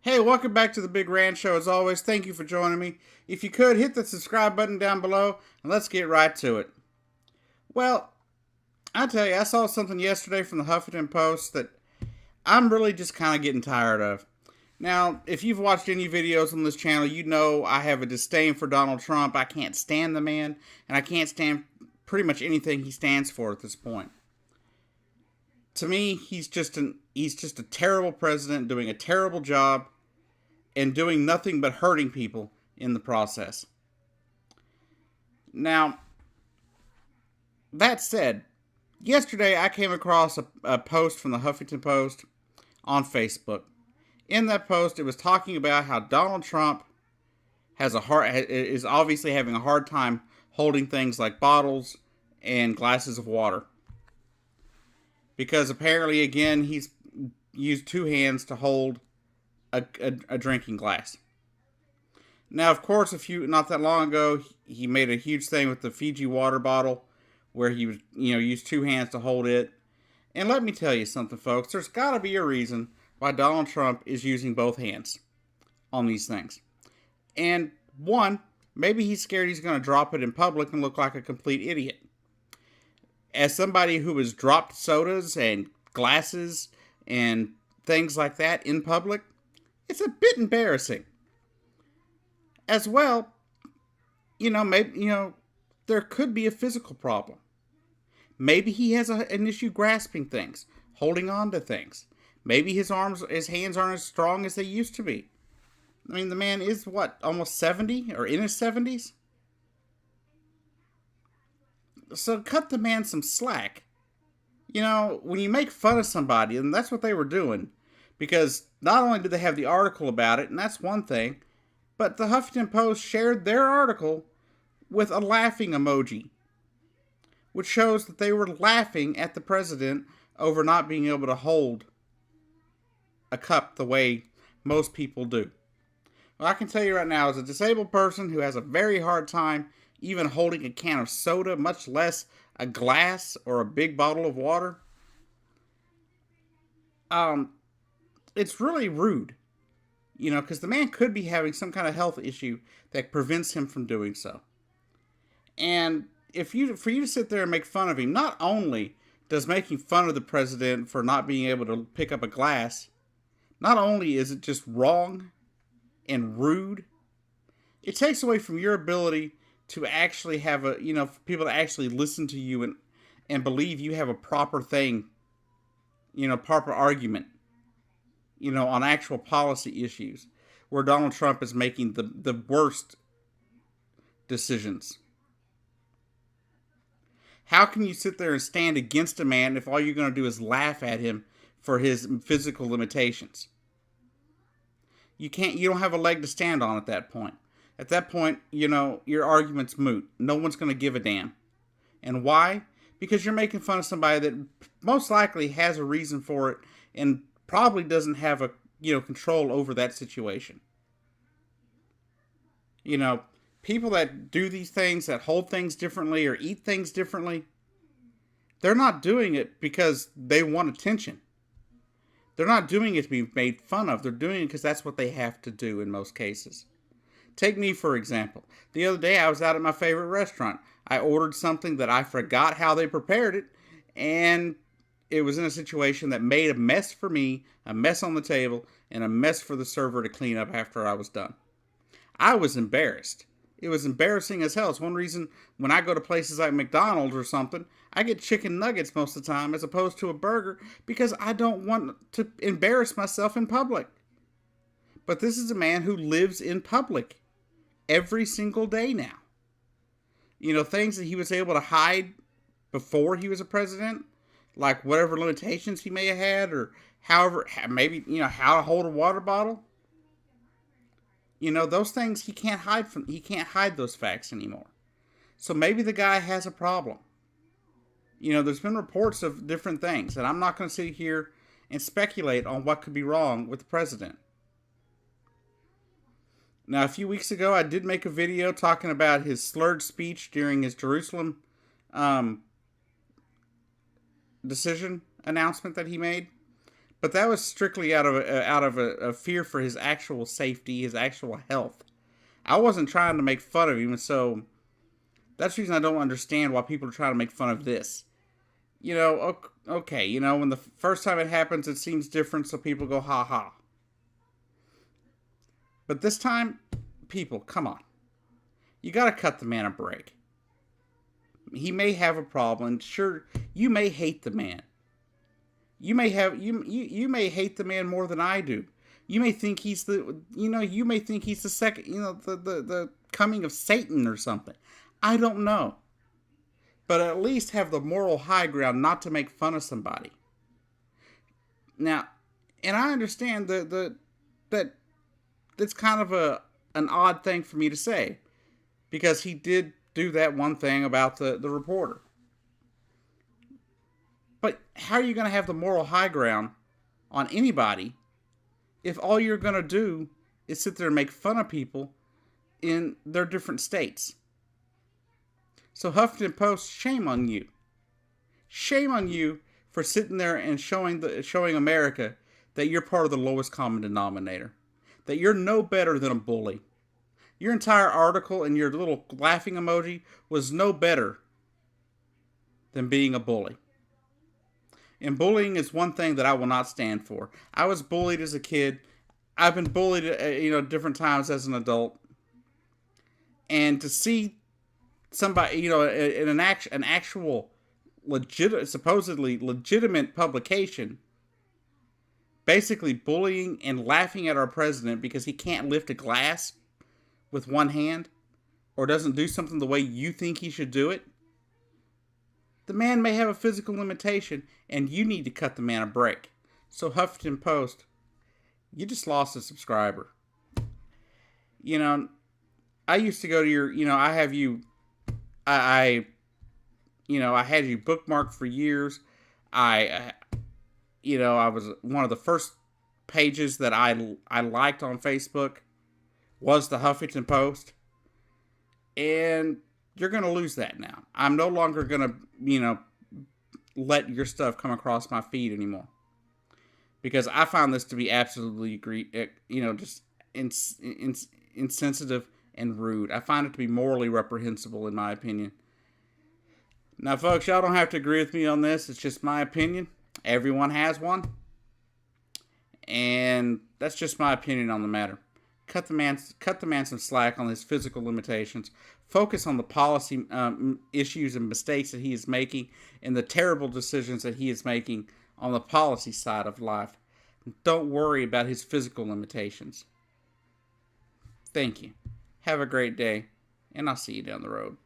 Hey, welcome back to the Big Rand Show. As always, thank you for joining me. If you could, hit the subscribe button down below, and let's get right to it. Well, I tell you, I saw something yesterday from the Huffington Post that I'm really just kind of getting tired of. Now, if you've watched any videos on this channel, you know I have a disdain for Donald Trump. I can't stand the man, and I can't stand pretty much anything he stands for at this point. To me, he's just a terrible president doing a terrible job and doing nothing but hurting people in the process. Now, that said, yesterday I came across a post from the Huffington Post on Facebook. In that post, it was talking about how Donald Trump is obviously having a hard time holding things like bottles and glasses of water. Because apparently, again, he's used two hands to hold a drinking glass. Now, of course, not that long ago, he made a huge thing with the Fiji water bottle, where he was, used two hands to hold it. And let me tell you something, folks. There's got to be a reason why Donald Trump is using both hands on these things. And one, maybe he's scared he's going to drop it in public and look like a complete idiot. As somebody who has dropped sodas and glasses and things like that in public, it's a bit embarrassing. As well, maybe, there could be a physical problem. Maybe he has an issue grasping things, holding on to things. Maybe his hands aren't as strong as they used to be. I mean, the man is, almost 70 or in his 70s? So cut the man some slack. When you make fun of somebody, and that's what they were doing, because not only did they have the article about it, and that's one thing, but the Huffington Post shared their article with a laughing emoji, which shows that they were laughing at the president over not being able to hold a cup the way most people do. Well, I can tell you right now, as a disabled person who has a very hard time even holding a can of soda, much less a glass or a big bottle of water, it's really rude, because the man could be having some kind of health issue that prevents him from doing so. And for you to sit there and make fun of him, not only does making fun of the president for not being able to pick up a glass, not only is it just wrong and rude, it takes away from your ability to actually have for people to actually listen to you and believe you have a proper thing, proper argument, on actual policy issues, where Donald Trump is making the worst decisions. How can you sit there and stand against a man if all you're going to do is laugh at him for his physical limitations? You don't have a leg to stand on at that point. At that point, your argument's moot. No one's going to give a damn. And why? Because you're making fun of somebody that most likely has a reason for it and probably doesn't have a control over that situation. People that do these things, that hold things differently or eat things differently, they're not doing it because they want attention. They're not doing it to be made fun of. They're doing it because that's what they have to do in most cases. Take me, for example. The other day, I was out at my favorite restaurant. I ordered something that I forgot how they prepared it, and it was in a situation that made a mess for me, a mess on the table, and a mess for the server to clean up after I was done. I was embarrassed. It was embarrassing as hell. It's one reason when I go to places like McDonald's or something, I get chicken nuggets most of the time as opposed to a burger because I don't want to embarrass myself in public. But this is a man who lives in public every single day now. Things that he was able to hide before he was a president, like whatever limitations he may have had, or however, maybe, how to hold a water bottle. Those things he can't hide those facts anymore. So maybe the guy has a problem. There's been reports of different things, and I'm not going to sit here and speculate on what could be wrong with the president. Now, a few weeks ago, I did make a video talking about his slurred speech during his Jerusalem decision announcement that he made. But that was strictly out of a fear for his actual safety, his actual health. I wasn't trying to make fun of him, and so that's the reason I don't understand why people are trying to make fun of this. Okay, when the first time it happens, it seems different, so people go, ha ha. But this time, people, come on. You gotta cut the man a break. He may have a problem. Sure, you may hate the man. You may hate the man more than I do. You may think he's the second, the coming of Satan or something. I don't know. But at least have the moral high ground not to make fun of somebody. Now, and I understand that that's kind of an odd thing for me to say, because he did do that one thing about the reporter. But how are you going to have the moral high ground on anybody if all you're going to do is sit there and make fun of people in their different states? So Huffington Post, shame on you. Shame on you for sitting there and showing America that you're part of the lowest common denominator. That you're no better than a bully. Your entire article and your little laughing emoji was no better than being a bully. And bullying is one thing that I will not stand for. I was bullied as a kid. I've been bullied, different times as an adult. And to see somebody, in an actual supposedly legitimate publication, basically bullying and laughing at our president because he can't lift a glass with one hand or doesn't do something the way you think he should do it. The man may have a physical limitation, and you need to cut the man a break. So Huffington Post, you just lost a subscriber. I used to go to your, I have you, I had you bookmarked for years. I was one of the first pages that I liked on Facebook was the Huffington Post. And you're going to lose that now. I'm no longer going to, let your stuff come across my feed anymore. Because I found this to be absolutely, just insensitive and rude. I find it to be morally reprehensible, in my opinion. Now, folks, y'all don't have to agree with me on this. It's just my opinion. Everyone has one. And that's just my opinion on the matter. Cut the man some slack on his physical limitations. Focus on the policy issues and mistakes that he is making and the terrible decisions that he is making on the policy side of life. Don't worry about his physical limitations. Thank you. Have a great day, and I'll see you down the road.